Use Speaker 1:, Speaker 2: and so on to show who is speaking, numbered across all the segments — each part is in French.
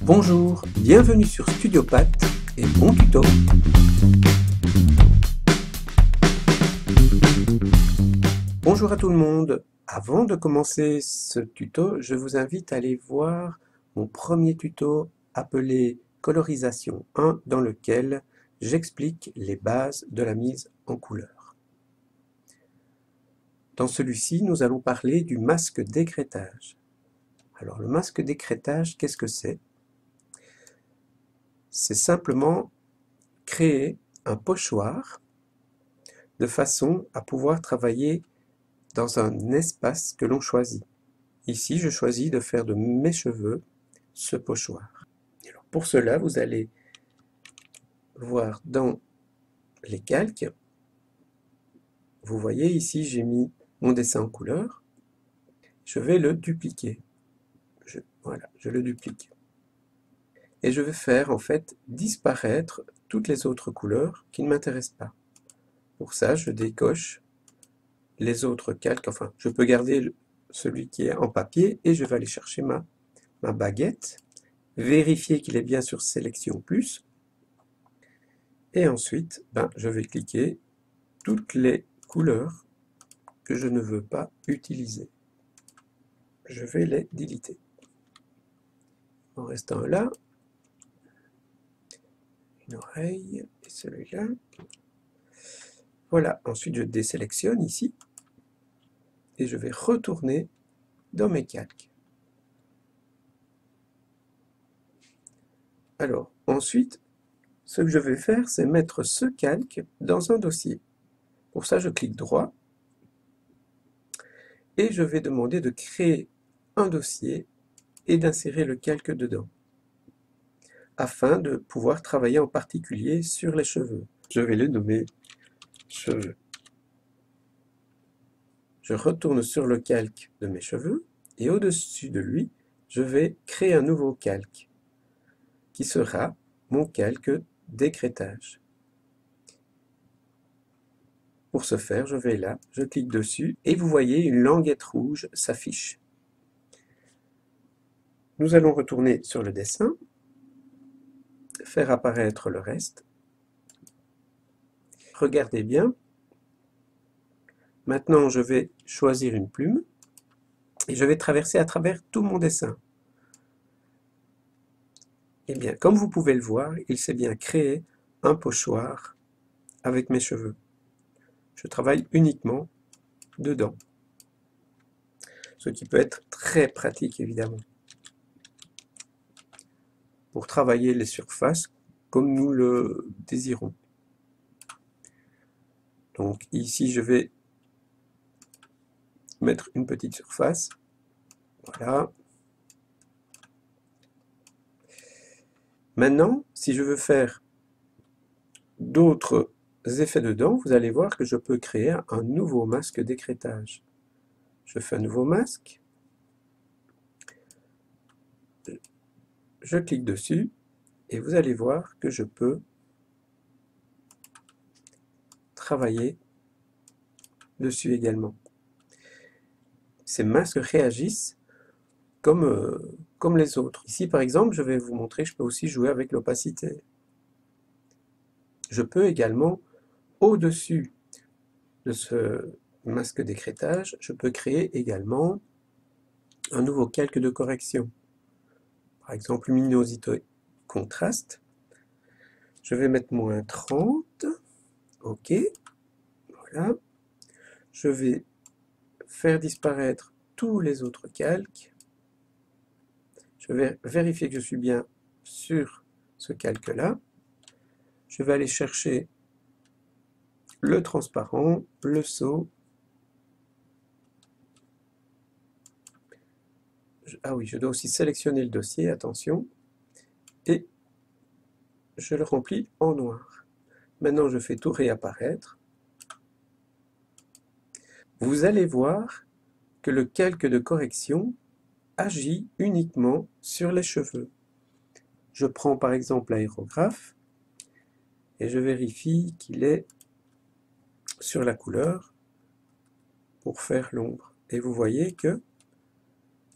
Speaker 1: Bonjour, bienvenue sur Studiopath et bon tuto. Bonjour à tout le monde. Avant de commencer ce tuto, je vous invite à aller voir mon premier tuto appelé Colorisation 1 dans lequel j'explique les bases de la mise en couleur. Dans celui-ci, nous allons parler du masque d'écrêtage. Alors le masque d'écrêtage, qu'est-ce que c'est? C'est simplement créer un pochoir de façon à pouvoir travailler dans un espace que l'on choisit. Ici, je choisis de faire de mes cheveux ce pochoir. Alors pour cela, vous allez voir dans les calques, vous voyez ici, j'ai mis mon dessin en couleur. Je vais le dupliquer. Voilà, je le duplique. Et je vais faire en fait disparaître toutes les autres couleurs qui ne m'intéressent pas. Pour ça, je décoche les autres calques, enfin, je peux garder celui qui est en papier et je vais aller chercher ma baguette, vérifier qu'il est bien sur Sélection plus, et ensuite, je vais cliquer toutes les couleurs que je ne veux pas utiliser. Je vais les déliter. En restant là, une oreille et celui-là. Voilà, ensuite je désélectionne ici et je vais retourner dans mes calques. Alors, ensuite, ce que je vais faire, c'est mettre ce calque dans un dossier. Pour ça, je clique droit et je vais demander de créer un dossier et d'insérer le calque dedans, afin de pouvoir travailler en particulier sur les cheveux. Je vais le nommer cheveux. Je retourne sur le calque de mes cheveux et au-dessus de lui, je vais créer un nouveau calque qui sera mon calque d'écrêtage. Pour ce faire, je vais là, je clique dessus et vous voyez une languette rouge s'affiche. Nous allons retourner sur le dessin, faire apparaître le reste. Regardez bien. Maintenant, je vais choisir une plume et je vais traverser à travers tout mon dessin. Eh bien, comme vous pouvez le voir, il s'est bien créé un pochoir avec mes cheveux. Je travaille uniquement dedans, ce qui peut être très pratique évidemment, pour travailler les surfaces comme nous le désirons. Donc ici, je vais mettre une petite surface. Voilà. Maintenant, si je veux faire d'autres effets dedans, vous allez voir que je peux créer un nouveau masque d'écrêtage. Je fais un nouveau masque. Je clique dessus et vous allez voir que je peux travailler dessus également. Ces masques réagissent comme les autres. Ici par exemple, je vais vous montrer, je peux aussi jouer avec l'opacité. Je peux également, au-dessus de ce masque d'écrêtage, je peux créer également un nouveau calque de correction. Par exemple, luminosité contraste. Je vais mettre -30. OK. Voilà. Je vais faire disparaître tous les autres calques. Je vais vérifier que je suis bien sur ce calque-là. Je vais aller chercher le transparent, le sceau. Ah oui, je dois aussi sélectionner le dossier, attention. Et je le remplis en noir. Maintenant, je fais tout réapparaître. Vous allez voir que le calque de correction agit uniquement sur les cheveux. Je prends par exemple l'aérographe et je vérifie qu'il est sur la couleur pour faire l'ombre. Et vous voyez que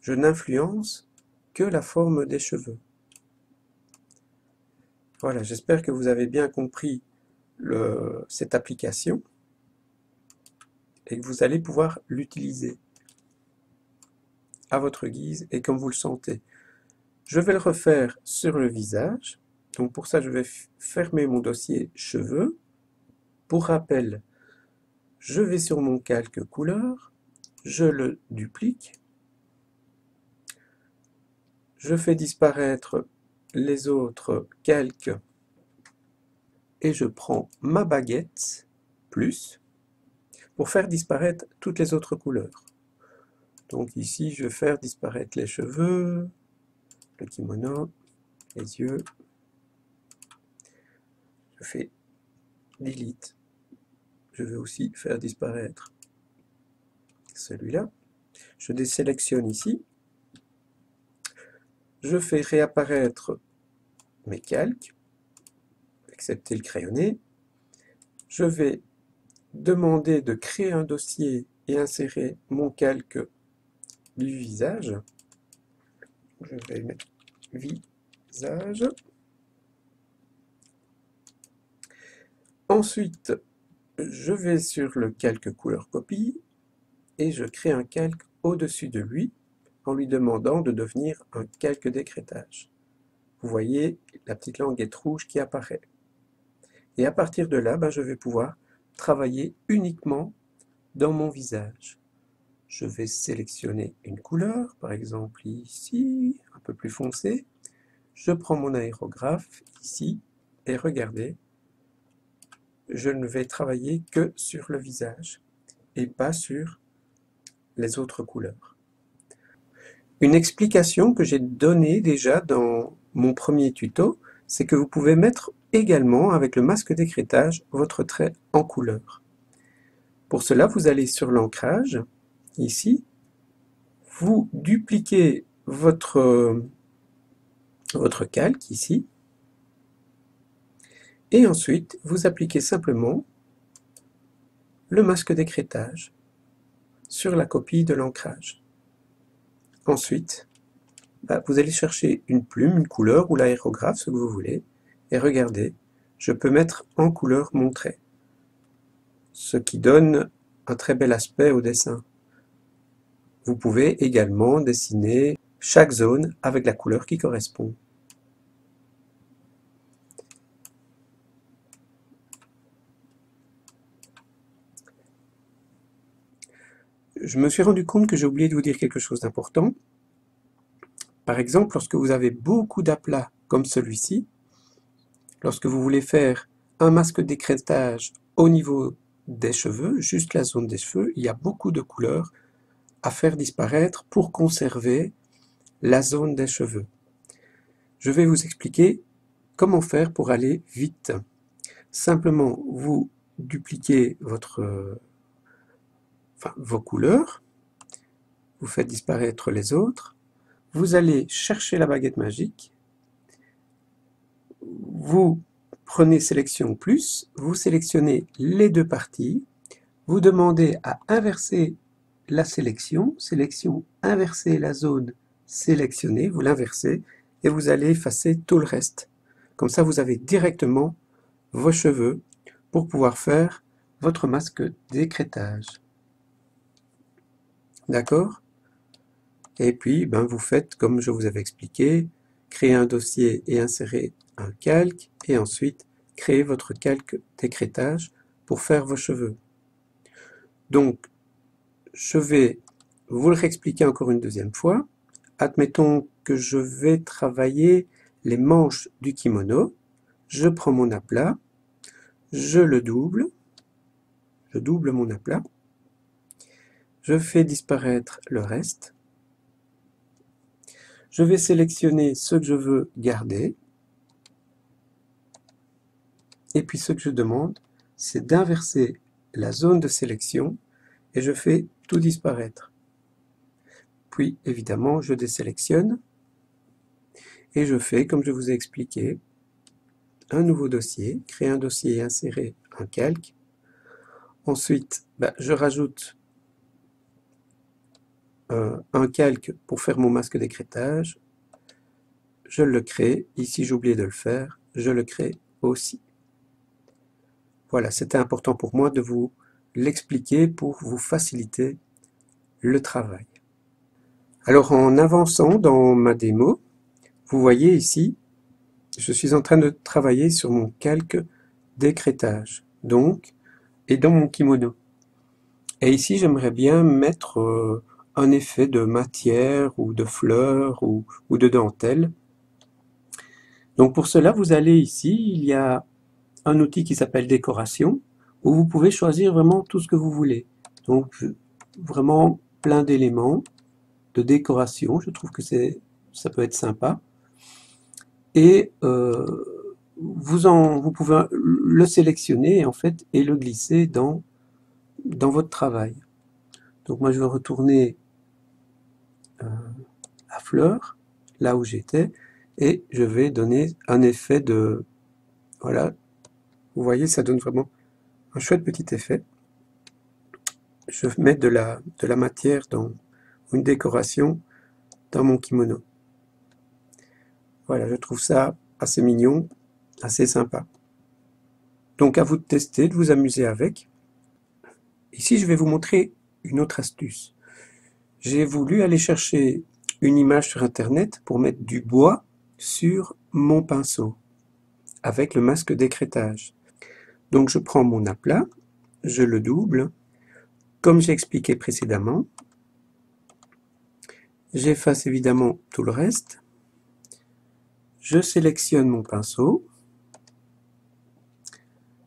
Speaker 1: je n'influence que la forme des cheveux. Voilà, j'espère que vous avez bien compris cette application et que vous allez pouvoir l'utiliser à votre guise et comme vous le sentez. Je vais le refaire sur le visage. Donc pour ça, je vais fermer mon dossier cheveux. Pour rappel, je vais sur mon calque couleur, je le duplique, je fais disparaître les autres calques et je prends ma baguette plus pour faire disparaître toutes les autres couleurs. Donc ici, je vais faire disparaître les cheveux, le kimono, les yeux. Je fais delete. Je vais aussi faire disparaître celui-là. Je désélectionne ici. Je fais réapparaître mes calques, excepté le crayonné. Je vais demander de créer un dossier et insérer mon calque du visage. Je vais mettre visage. Ensuite, je vais sur le calque couleur copie et je crée un calque au-dessus de lui en lui demandant de devenir un calque d'écrêtage. Vous voyez, la petite languette rouge qui apparaît. Et à partir de là, je vais pouvoir travailler uniquement dans mon visage. Je vais sélectionner une couleur, par exemple ici, un peu plus foncé. Je prends mon aérographe ici et regardez, je ne vais travailler que sur le visage et pas sur les autres couleurs. Une explication que j'ai donnée déjà dans mon premier tuto, c'est que vous pouvez mettre également avec le masque d'écrêtage votre trait en couleur. Pour cela, vous allez sur l'ancrage, ici, vous dupliquez votre calque ici, et ensuite vous appliquez simplement le masque d'écrêtage sur la copie de l'ancrage. Ensuite, vous allez chercher une plume, une couleur ou l'aérographe, ce que vous voulez, et regardez, je peux mettre en couleur mon trait, ce qui donne un très bel aspect au dessin. Vous pouvez également dessiner chaque zone avec la couleur qui correspond. Je me suis rendu compte que j'ai oublié de vous dire quelque chose d'important. Par exemple, lorsque vous avez beaucoup d'aplats comme celui-ci, lorsque vous voulez faire un masque d'écrêtage au niveau des cheveux, juste la zone des cheveux, il y a beaucoup de couleurs à faire disparaître pour conserver la zone des cheveux. Je vais vous expliquer comment faire pour aller vite. Simplement, vous dupliquez vos couleurs, vous faites disparaître les autres, vous allez chercher la baguette magique, vous prenez sélection plus, vous sélectionnez les deux parties, vous demandez à inverser la sélection, inverser la zone sélectionnée, vous l'inversez et vous allez effacer tout le reste. Comme ça, vous avez directement vos cheveux pour pouvoir faire votre masque d'écrêtage. D'accord? Et puis, vous faites comme je vous avais expliqué, créer un dossier et insérer un calque, et ensuite créer votre calque d'écrêtage pour faire vos cheveux. Donc, je vais vous le réexpliquer encore une deuxième fois. Admettons que je vais travailler les manches du kimono. Je prends mon aplat, je double mon aplat, je fais disparaître le reste. Je vais sélectionner ce que je veux garder. Et puis ce que je demande, c'est d'inverser la zone de sélection et je fais tout disparaître. Puis évidemment, je désélectionne et je fais, comme je vous ai expliqué, un nouveau dossier, créer un dossier et insérer un calque. Ensuite, je rajoute un calque pour faire mon masque d'écrêtage. Je le crée. Ici, j'ai oublié de le faire. je le crée aussi. Voilà, c'était important pour moi de vous l'expliquer pour vous faciliter le travail. Alors en avançant dans ma démo, vous voyez ici, je suis en train de travailler sur mon calque d'écrêtage, donc, et dans mon kimono. Et ici, j'aimerais bien mettre un effet de matière ou de fleurs ou de dentelle. Donc pour cela, vous allez ici, il y a un outil qui s'appelle décoration, où vous pouvez choisir vraiment tout ce que vous voulez. Donc vraiment plein d'éléments de décoration, je trouve que ça peut être sympa. Et vous pouvez le sélectionner en fait et le glisser dans votre travail. Donc moi je vais retourner à fleurs, là où j'étais, et je vais donner un effet de... Voilà, vous voyez, ça donne vraiment un chouette petit effet. Je vais mettre de la matière dans une décoration dans mon kimono. Voilà, je trouve ça assez mignon, assez sympa. Donc à vous de tester, de vous amuser avec. Ici, je vais vous montrer une autre astuce. J'ai voulu aller chercher une image sur Internet pour mettre du bois sur mon pinceau avec le masque d'écrêtage. Donc je prends mon aplat, je le double, comme j'ai expliqué précédemment. J'efface évidemment tout le reste. Je sélectionne mon pinceau.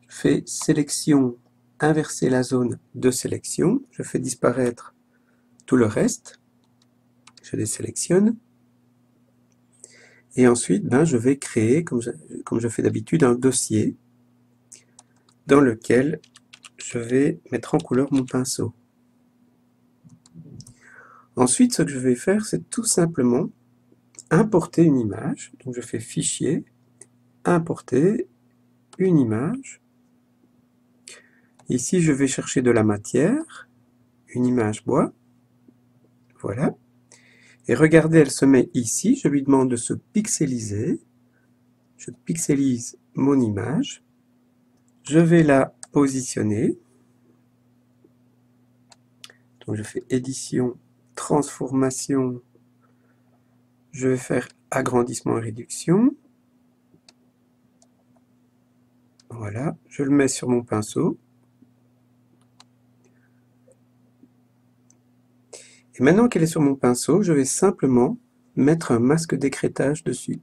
Speaker 1: Je fais sélection, inverser la zone de sélection. Je fais disparaître tout le reste. Je les sélectionne. Et ensuite, je vais créer, comme je fais d'habitude, un dossier dans lequel je vais mettre en couleur mon pinceau. Ensuite, ce que je vais faire, c'est tout simplement importer une image. Donc je fais Fichier, Importer une image. Ici, je vais chercher de la matière, une image bois. Voilà. Et regardez, elle se met ici. Je lui demande de se pixeliser. Je pixelise mon image. Je vais la positionner. Donc je fais édition, transformation. Je vais faire agrandissement et réduction. Voilà, je le mets sur mon pinceau. Et maintenant qu'elle est sur mon pinceau, je vais simplement mettre un masque d'écrêtage dessus.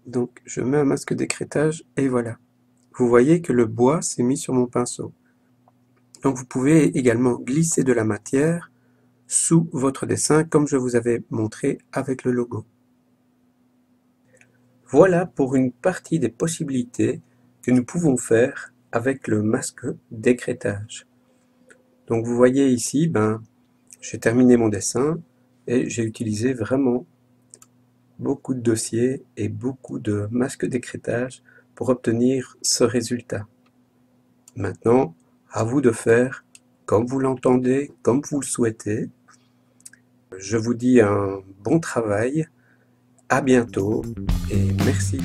Speaker 1: Donc je mets un masque d'écrêtage et voilà. Vous voyez que le bois s'est mis sur mon pinceau. Donc vous pouvez également glisser de la matière sous votre dessin comme je vous avais montré avec le logo. Voilà pour une partie des possibilités que nous pouvons faire avec le masque d'écrêtage. Donc vous voyez ici, j'ai terminé mon dessin et j'ai utilisé vraiment beaucoup de dossiers et beaucoup de masques d'écrêtage pour obtenir ce résultat. Maintenant, à vous de faire comme vous l'entendez, comme vous le souhaitez. Je vous dis un bon travail, à bientôt et merci.